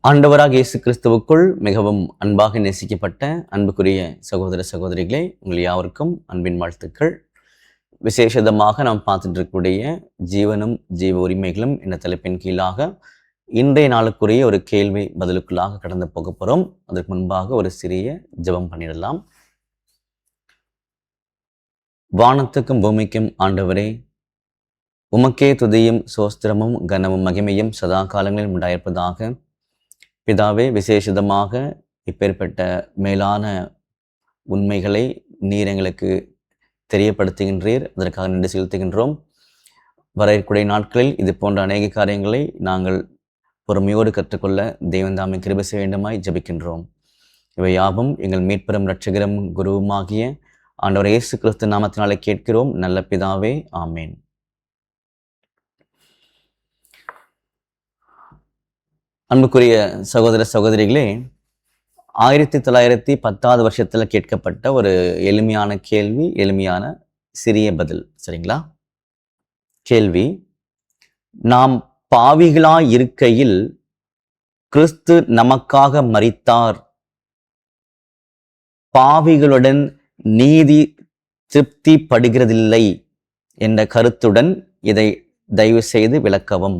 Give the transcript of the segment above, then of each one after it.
ஆண்டவராக இயேசு கிறிஸ்துவுக்குள் மிகவும் அன்பாக நேசிக்கப்பட்ட அன்புக்குரிய சகோதர சகோதரிகளே, உங்கள் யாவருக்கும் அன்பின் வாழ்த்துக்கள். விசேஷமாக நாம் பார்த்துட்டு இருக்கக்கூடிய ஜீவனும் ஜீவ உரிமைகளும் என்ற தலைப்பின் கீழாக இன்றைய நாளுக்குரிய ஒரு கேள்வி பதிலுக்குள்ளாக கடந்து போக போகிறோம். அதற்கு முன்பாக ஒரு சிறிய ஜெபம் பண்ணிடலாம். வானத்துக்கும் பூமிக்கும் ஆண்டவரே, உமக்கே துதியும் சோஸ்திரமும் கனமும் மகிமையும் சதா காலங்களில் உண்டாயிருப்பதாக. பிதாவே, விசேஷமாக இப்பேற்பட்ட மேலான உண்மைகளை நீர் எங்களுக்கு தெரியப்படுத்துகின்றீர். அதற்காக நன்றி செலுத்துகின்றோம். வரக்கூடிய நாட்களில் இது போன்ற அநேக காரியங்களை நாங்கள் பொறுமையோடு கற்றுக்கொள்ள தேவன் தாமே கிருபை செய்ய வேண்டுமாய் ஜெபிக்கின்றோம். இவை யாவும் எங்கள் மீட்பெரும் இரட்சகரும் குருவுமாகிய ஆண்டவர் இயேசு கிறிஸ்து நாமத்தினாலே கேட்கிறோம் நல்ல பிதாவே, ஆமேன். அன்புக்குரிய சகோதர சகோதரிகளே, 1910 வருஷத்தில் கேட்கப்பட்ட ஒரு எளிமையான கேள்வி, எளிமையான சிறிய பதில். சரிங்களா? கேள்வி: நாம் பாவிகளாய் இருக்கையில் கிறிஸ்து நமக்காக மரித்தார். பாவிகளுடன் நீதி திருப்தி படுகிறதில்லை என்ற கருத்துடன் இதை தயவு செய்து விளக்கவும்.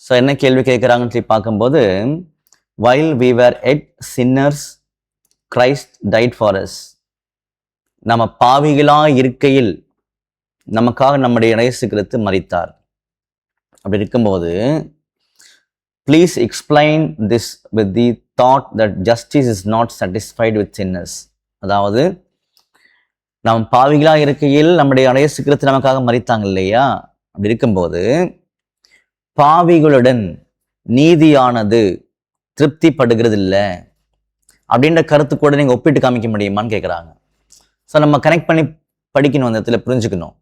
ஸோ என்ன கேள்வி கேட்குறாங்கன்னு சொல்லி பார்க்கும்போது, while we were yet sinners, Christ died for us. நம்ம பாவிகளாக இருக்கையில் நமக்காக நம்முடைய இயேசு கிறிஸ்து மரித்தார். அப்படி இருக்கும்போது, please explain this with the thought that justice is not satisfied with sinners. அதாவது, நம்ம பாவிகளாக இருக்கையில் நம்முடைய இயேசு கிறிஸ்து நமக்காக மரித்தாங்க இல்லையா? அப்படி இருக்கும்போது பாவிகளுடன் நீதியானது திருப்தி படுகிறது இல்லை அப்படின்ற கருத்து கூட நீங்கள் ஒப்பிட்டு காமிக்க முடியுமான்னு கேட்குறாங்க. ஸோ நம்ம கனெக்ட் பண்ணி படிக்கணும், அந்த இடத்துல புரிஞ்சுக்கணும்.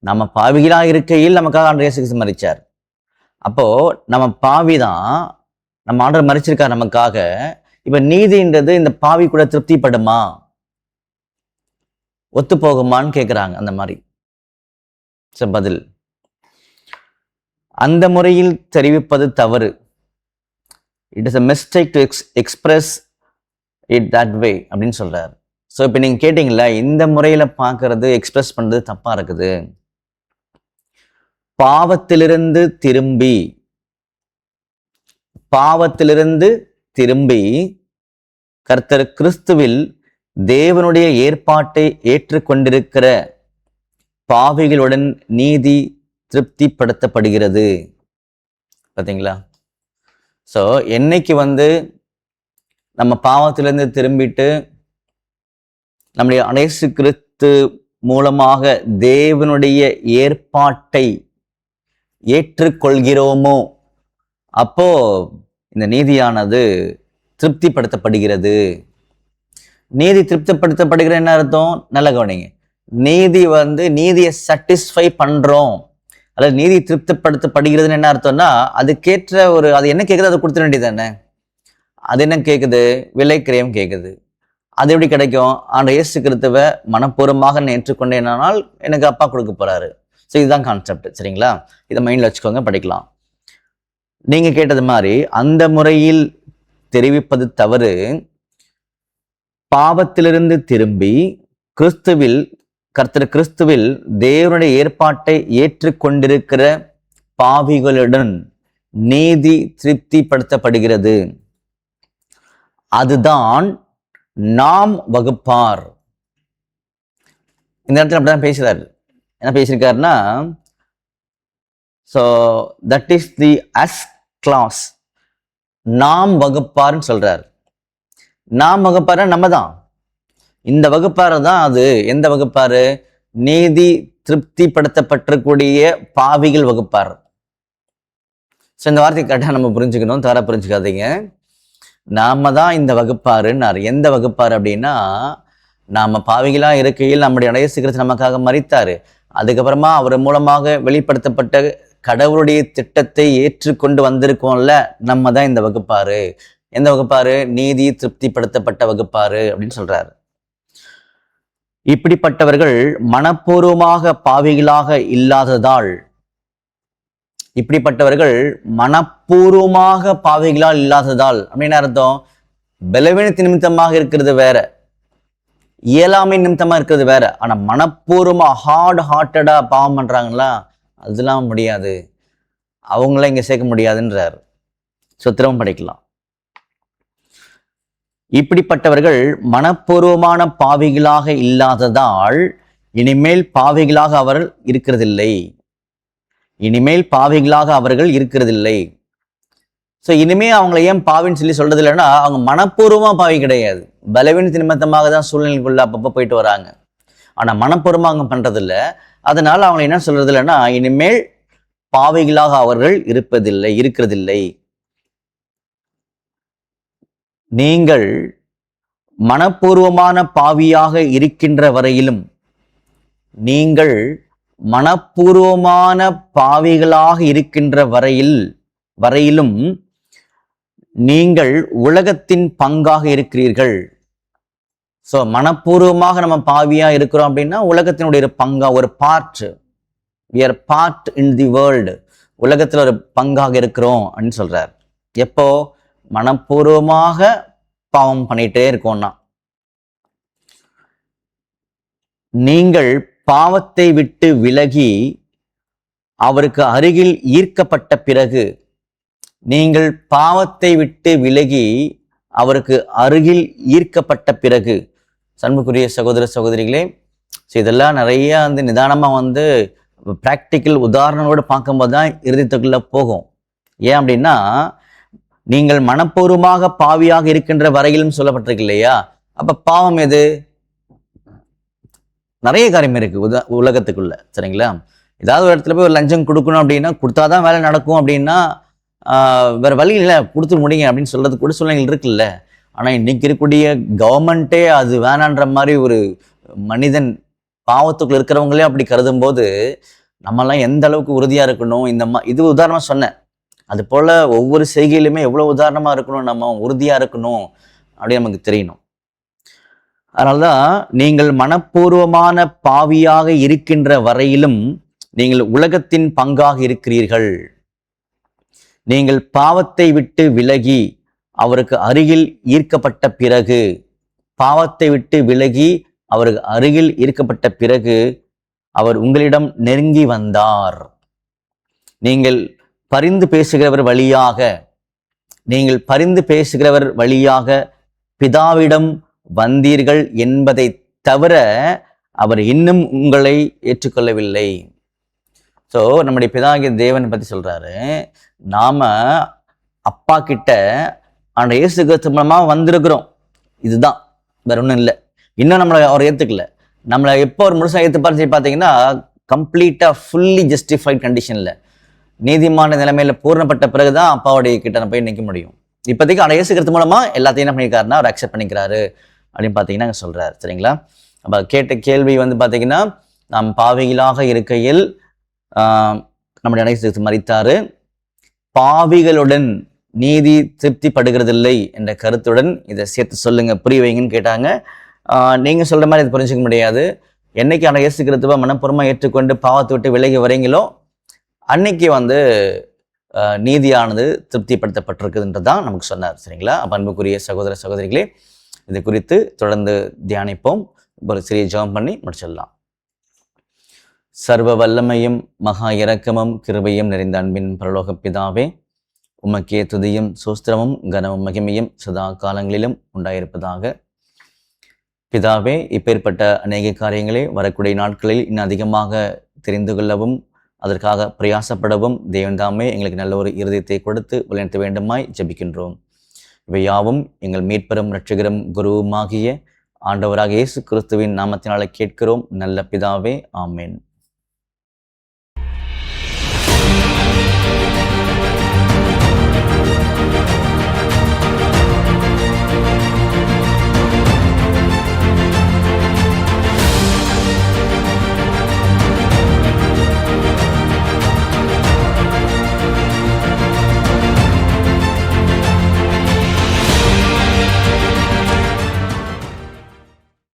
நம்ம பாவிகளாக இருக்கையில் நமக்காக ஆண்டவர் இயேசு கிறிஸ்து மரிச்சார். அப்போது நம்ம பாவி தான், நம்ம ஆண்டவர் மரிச்சிருக்கார் நமக்காக. இப்போ நீதின்றது இந்த பாவி கூட திருப்திப்படுமா, ஒத்து போகுமான்னு கேட்குறாங்க. அந்த மாதிரி பதில், அந்த முறையில் தெரிவிப்பது தவறு. It is a mistake to express it that way அப்படின்னு சொல்றாரு. ஸோ இப்போ நீங்கள் கேட்டீங்களா, இந்த முறையில் பார்க்கறது, எக்ஸ்பிரஸ் பண்ணுறது தப்பாக இருக்குது. பாவத்திலிருந்து திரும்பி கர்த்தர் கிறிஸ்துவில் தேவனுடைய ஏற்பாட்டை ஏற்றுக்கொண்டிருக்கிற பாவிகளுடன் நீதி திருப்திப்படுத்தப்படுகிறது. பார்த்தீங்களா? ஸோ என்னைக்கு நம்ம பாவத்திலிருந்து திரும்பிட்டு நம்முடைய இயேசு கிறிஸ்து மூலமாக தேவனுடைய ஏற்பாட்டை ஏற்றுக்கொள்கிறோமோ, அப்போ இந்த நீதியானது திருப்திப்படுத்தப்படுகிறது. நீதி திருப்திப்படுத்தப்படுகிற என்ன அர்த்தம்? நல்ல கவனிங்க. நீதியை சாட்டிஸ்ஃபை பண்றோம், அல்லது நீதி திருப்திப்படுத்தப்படுகிறதுன்னு என்ன அர்த்தம்னா, அதுக்கேற்ற அது என்ன கேட்குது அதை கொடுத்துட வேண்டியது தானே. அது என்ன கேட்குது? விலை கிரயம் கேட்குது. அது எப்படி கிடைக்கும்? ஆண்டவர் இயேசு கிறிஸ்துவை மனப்பூர்வமாக நான் ஏற்றுக்கொண்டேனால் எனக்கு அப்பா கொடுக்க போறாரு. ஸோ இதுதான் கான்செப்ட். சரிங்களா? இதை மைண்டில் வச்சுக்கோங்க, படிக்கலாம். நீங்க கேட்டது மாதிரி அந்த முறையில் தெரிவிப்பது தவறு. பாவத்திலிருந்து திரும்பி கர்த்தர் கிறிஸ்துவில் தேவனுடைய ஏற்பாட்டை ஏற்றுக்கொண்டிருக்கிற பாவிகளுடன் நீதி திருப்திப்படுத்தப்படுகிறது. அதுதான் நாம் வகுப்பார். இந்த இடத்துல அப்படிதான் பேசுறாரு. என்ன பேசியிருக்காருன்னா, so that is the as class. நாம் வகுப்பார்னு சொல்றாரு. நாம் வகுப்பார் நம்ம தான். இந்த வகுப்பாரு தான் அது. எந்த வகுப்பாரு? நீதி திருப்திப்படுத்தப்பட்டிருக்கூடிய பாவிகள் வகுப்பார். ஸோ இந்த வார்த்தை கரெக்டாக நம்ம புரிஞ்சுக்கணும், தவறாக புரிஞ்சுக்காதீங்க. நாம தான் இந்த வகுப்பாருன்னாரு. எந்த வகுப்பாரு அப்படின்னா, நாம பாவிகளா இருக்கையில் நம்முடைய இயேசு கிறிஸ்து நமக்காக மரித்தாரு. அதுக்கப்புறமா அவர் மூலமாக வெளிப்படுத்தப்பட்ட கடவுளுடைய திட்டத்தை ஏற்றுக்கொண்டு வந்திருக்கோம்ல, நம்ம தான் இந்த வகுப்பாரு. எந்த வகுப்பாரு? நீதி திருப்திப்படுத்தப்பட்ட வகுப்பாரு அப்படின்னு சொல்றாரு. இப்படிப்பட்டவர்கள் மனப்பூர்வமாக பாவிகளாக இல்லாததால் இப்படிப்பட்டவர்கள் மனப்பூர்வமாக பாவிகளால் இல்லாததால் அப்படின்னு அர்த்தம், பலவீனத்தின் நிமித்தமாக இருக்கிறது வேற, இயலாமை நிமித்தமா இருக்கிறது வேற. ஆனா மனப்பூர்வமா ஹார்ட்டடா பாவம் பண்றாங்களா, அதெல்லாம் முடியாது, அவங்கள இங்க சேர்க்க முடியாதுன்றார். திரும்ப படிக்கலாம். இப்படிப்பட்டவர்கள் மனப்பூர்வமான பாவிகளாக இல்லாததால் இனிமேல் பாவிகளாக அவர்கள் இருக்கிறதில்லை. இனிமேல் பாவிகளாக அவர்கள் இருக்கிறதில்லை. இனிமே அவங்களை ஏன் பாவின்னு சொல்லி சொல்றது இல்லைன்னா, அவங்க மனப்பூர்வமா பாவி கிடையாது, பலவீனத்தின் நிமித்தமாக தான் சூழ்நிலைக்குள்ள அப்பப்போ போயிட்டு வராங்க. ஆனா மனப்பூர்வமா அவங்க பண்றது இல்லை. அதனால அவங்க என்ன சொல்றது இல்லைன்னா, இனிமேல் பாவிகளாக அவர்கள் இருக்கிறதில்லை. நீங்கள் மனப்பூர்வமான பாவியாக இருக்கின்ற வரையிலும், நீங்கள் மனப்பூர்வமான பாவிகளாக இருக்கின்ற வரையிலும் நீங்கள் உலகத்தின் பங்காக இருக்கிறீர்கள். மனப்பூர்வமாக நம்ம பாவியா இருக்கிறோம் அப்படின்னா உலகத்தினுடைய ஒரு பங்கா, ஒரு part, we are part in the world, உலகத்துல ஒரு பங்காக இருக்கிறோம் அப்படின்னு சொல்றார். எப்போ மனப்பூர்வமாக பாவம் பண்ணிட்டே இருக்கோம்னா, நீங்கள் பாவத்தை விட்டு விலகி அவருக்கு அருகில் ஈர்க்கப்பட்ட பிறகு, நீங்கள் பாவத்தை விட்டு விலகி அவருக்கு அருகில் ஈர்க்கப்பட்ட பிறகு, அன்புக்குரிய சகோதர சகோதரிகளே, இதெல்லாம் நிறைய நிதானமா பிராக்டிக்கல் உதாரணங்களோடு பார்க்கும்போது தான் இறுதித்துக்குள்ள போகும். ஏன் அப்படின்னா, நீங்கள் மனப்பூர்வமாக பாவியாக இருக்கின்ற வரையிலும் சொல்லப்பட்டிருக்கு இல்லையா? அப்ப பாவம் எது? நிறைய காரியம் இருக்கு உலகத்துக்குள்ள, சரிங்களா? ஏதாவது ஒரு இடத்துல போய் ஒரு லஞ்சம் கொடுக்கணும் அப்படின்னா, கொடுத்தாதான் வேலை நடக்கும் அப்படின்னா வேற வழி இல்லை, கொடுத்து முடிங்க அப்படின்னு சொல்றது கூட சூழ்நிலைகள் இருக்குல்ல. ஆனா இன்னைக்கு இருக்கக்கூடிய கவர்மெண்ட்டே அது வேணான்ற மாதிரி ஒரு மனிதன் பாவத்துக்குள்ள இருக்கிறவங்களே அப்படி கருதும் போது நம்மெல்லாம் எந்த அளவுக்கு உறுதியா இருக்கணும். இது உதாரணமா சொன்னேன். அது போல ஒவ்வொரு செய்கையிலுமே எவ்வளவு உதாரணமா இருக்கணும், நம்ம உறுதியா இருக்கணும் அப்படின்னு நமக்கு தெரியணும். அதனால்தான் நீங்கள் மனப்பூர்வமான பாவியாக இருக்கின்ற வரையிலும் நீங்கள் உலகத்தின் பங்காக இருக்கிறீர்கள். நீங்கள் பாவத்தை விட்டு விலகி அவருக்கு அருகில் ஈர்க்கப்பட்ட பிறகு, பாவத்தை விட்டு விலகி அவருக்கு அருகில் ஈர்க்கப்பட்ட பிறகு அவர் உங்களிடம் நெருங்கி வந்தார். நீங்கள் பரிந்து பேசுகிறவர் வழியாக பிதாவிடம் வந்தீர்கள் என்பதை தவிர அவர் இன்னும் உங்களை ஏற்றுக்கொள்ளவில்லை. நம்முடைய பிதாகிய தேவனை பத்தி சொல்றாரு. நாம அப்பா கிட்ட அந்த இயேசு கிறிஸ்து மூலமா வந்திருக்கிறோம், இதுதான், வேற ஒன்றும் இல்லை. இன்னும் நம்மளை அவர் ஏத்துக்கல. நம்மளை எப்போ ஒரு முழுசா ஏத்துப்பாருன்னு சொல்லி பார்த்தீங்கன்னா, கம்ப்ளீட்டா ஃபுல்லி ஜஸ்டிஃபைட் கண்டிஷன்ல, நீதிமான நிலைமையில பூர்ணப்பட்ட பிறகுதான் அப்பாவுடைய கிட்ட போய் நிற்க முடியும். இப்போதைக்கு அந்த இயேசு கிறிஸ்து மூலமா எல்லாத்தையும் என்ன பண்ணியிருக்காருன்னா அவர் அக்செப்ட் பண்ணிக்கிறாரு அப்படின்னு பார்த்தீங்கன்னா சொல்றாரு, சரிங்களா? அப்ப கேட்ட கேள்வி பார்த்தீங்கன்னா, நாம் பாவிகளாக இருக்கையில் நம்முடைய இயேசு மரித்தாரு, பாவிகளுடன் நீதி திருப்திப்படுகிறதில்லை என்ற கருத்துடன் இதை சேர்த்து சொல்லுங்க, புரிய வைங்கன்னு கேட்டாங்க. நீங்க சொல்ற மாதிரி இது புரிஞ்சுக்க முடியாது. என்னைக்கு அந்த இயேசு கிறிஸ்துவை மனப்பூர்வமா ஏற்றுக்கொண்டு பாவத்தை விட்டு விலகி வரீங்களோ அன்னைக்கு நீதியானது திருப்திப்படுத்தப்பட்டிருக்குதுன்றதான் நமக்கு சொன்னார், சரிங்களா? அப்ப அன்புக்குரிய சகோதர சகோதரிகளே, இது குறித்து தொடர்ந்து தியானிப்போம். ஒரு சிறிய ஜெபம் பண்ணி முடிச்சிடலாம். சர்வ வல்லமையும் மகா இரக்கமும் கிருபையும் நிறைந்த அன்பின் பரலோக பிதாவே, உமக்கே துதியும் சோஸ்திரமும் கனமும் மகிமையும் சதா காலங்களிலும் உண்டாயிருப்பதாக. பிதாவே, இப்பேற்பட்ட அநேக காரியங்களை வரக்கூடிய நாட்களில் இன்னும் அதிகமாக தெரிந்து கொள்ளவும் அதற்காக பிரயாசப்படவும் தேவன் தாமே எங்களுக்கு நல்ல ஒரு இருதயத்தை கொடுத்து வழிநடத்த வேண்டுமாய் ஜெபிக்கின்றோம். இவை யாவும் எங்கள் மீட்பெரும் இரட்சகரும் குருவுமாகிய ஆண்டவராக இயேசு கிறிஸ்துவின் நாமத்தினாலே கேட்கிறோம் நல்ல பிதாவே, ஆமேன்.